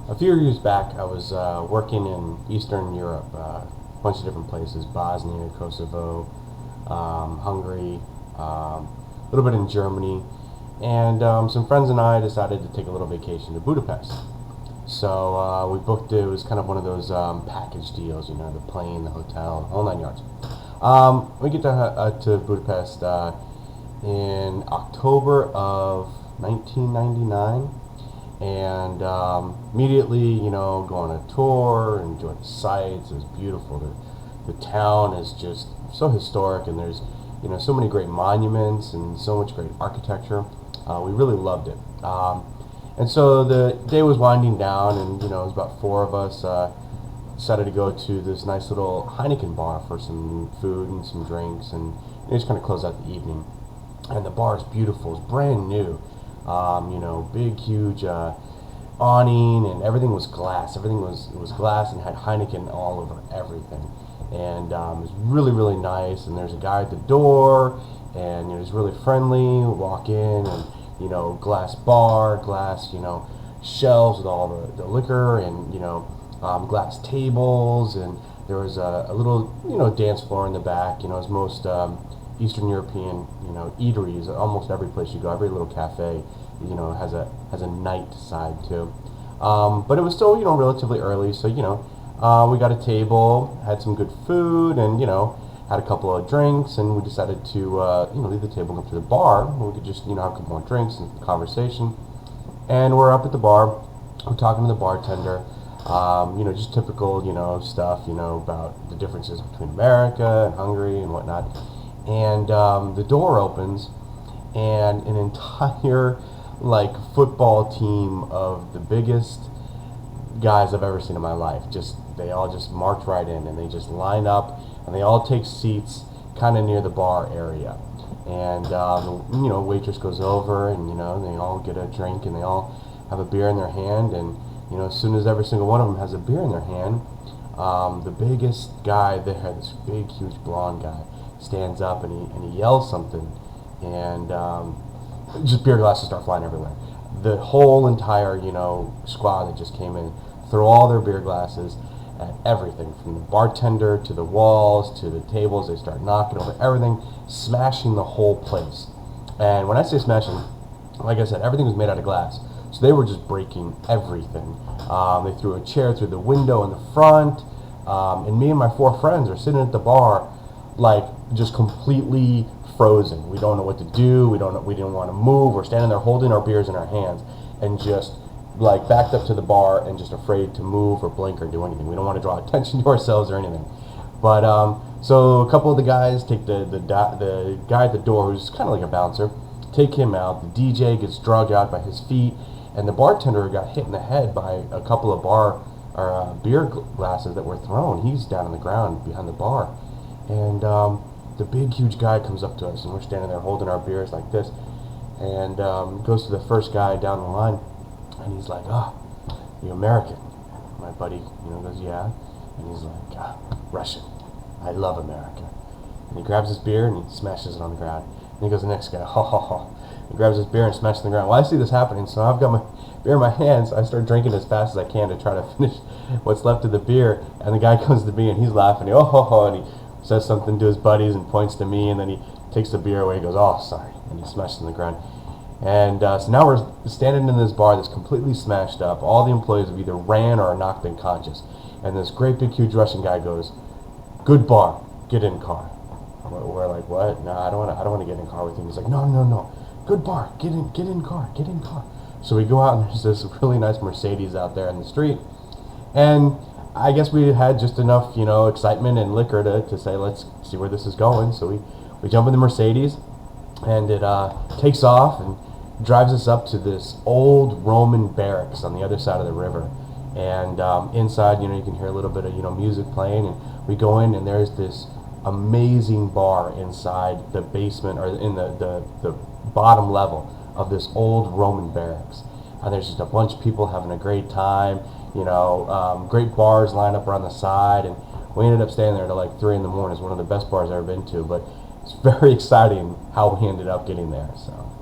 A few years back, I was working in Eastern Europe, a bunch of different places: Bosnia, Kosovo, Hungary, a little bit in Germany, and some friends and I decided to take a little vacation to Budapest. So we booked it. It was kind of one of those package deals, the plane, the hotel, the whole 9 yards. We get to Budapest in October of 1999. And immediately, go on a tour, enjoy the sights. It was beautiful. The town is just so historic, and there's, so many great monuments and so much great architecture. We really loved it. And so the day was winding down, and, it was about four of us decided to go to this nice little Heineken bar for some food and some drinks, and just kind of close out the evening. And the bar is beautiful. It's brand new. Big, huge awning, and everything was glass. Everything was glass and had Heineken all over everything. And it was really, really nice. And there's a guy at the door, and he's really friendly. We walk in, and glass bar, glass shelves with all the liquor, and glass tables, and there was a little dance floor in the back. As most Eastern European, eateries, almost every place you go, every little cafe, has a night side too. But it was still, relatively early, so, we got a table, had some good food, and, had a couple of drinks, and we decided to, leave the table and go to the bar, where we could just, have a couple more drinks and conversation. And we're up at the bar, we're talking to the bartender, just typical, stuff, about the differences between America and Hungary and whatnot. And the door opens, and an entire football team of the biggest guys I've ever seen in my life, they all just march right in, and they just line up, and they all take seats kind of near the bar area. And waitress goes over, and they all get a drink, and they all have a beer in their hand. And as soon as every single one of them has a beer in their hand, the biggest guy there, this big, huge blonde guy, stands up, and he yells something, and just beer glasses start flying everywhere. The whole entire squad that just came in threw all their beer glasses at everything, from the bartender to the walls to the tables. They start knocking over everything, smashing the whole place. And when I say smashing, like I said, everything was made out of glass, so they were just breaking everything. They threw a chair through the window in the front, and me and my four friends are sitting at the bar, just completely frozen. We don't know what to do. We didn't want to move. We're standing there holding our beers in our hands, and just backed up to the bar, and just afraid to move or blink or do anything. We don't want to draw attention to ourselves or anything. But so a couple of the guys take the guy at the door, who's kind of like a bouncer, take him out. The DJ gets dragged out by his feet, and the bartender got hit in the head by a couple of beer glasses that were thrown. He's down on the ground behind the bar. And the big, huge guy comes up to us, and we're standing there holding our beers like this, and goes to the first guy down the line, and he's like, you American? My buddy, goes, yeah. And he's like, Russian. I love America. And he grabs his beer, and he smashes it on the ground. And he goes to the next guy, ho, ho, ho. He grabs his beer and smashes it on the ground. Well, I see this happening, so I've got my beer in my hands. I start drinking as fast as I can to try to finish what's left of the beer. And the guy comes to me, and he's laughing, oh, ho, ho, and he says something to his buddies and points to me, and then he takes the beer away. He goes, oh, sorry, and he smashes it on the ground. And so now we're standing in this bar that's completely smashed up. All the employees have either ran or are knocked unconscious. And this great big huge Russian guy goes, good bar, get in car. We're like, what? No, I don't want to get in car with him. He's like, no, good bar, get in car. So we go out, and there's this really nice Mercedes out there in the street, and I guess we had just enough, excitement and liquor to say, let's see where this is going. So we jump in the Mercedes, and it takes off and drives us up to this old Roman barracks on the other side of the river. And inside, you can hear a little bit of, music playing. And we go in, and there's this amazing bar inside the basement, or in the bottom level of this old Roman barracks. And there's just a bunch of people having a great time. Great bars lined up around the side, and we ended up staying there till 3 in the morning. It's one of the best bars I've ever been to, but it's very exciting how we ended up getting there. So.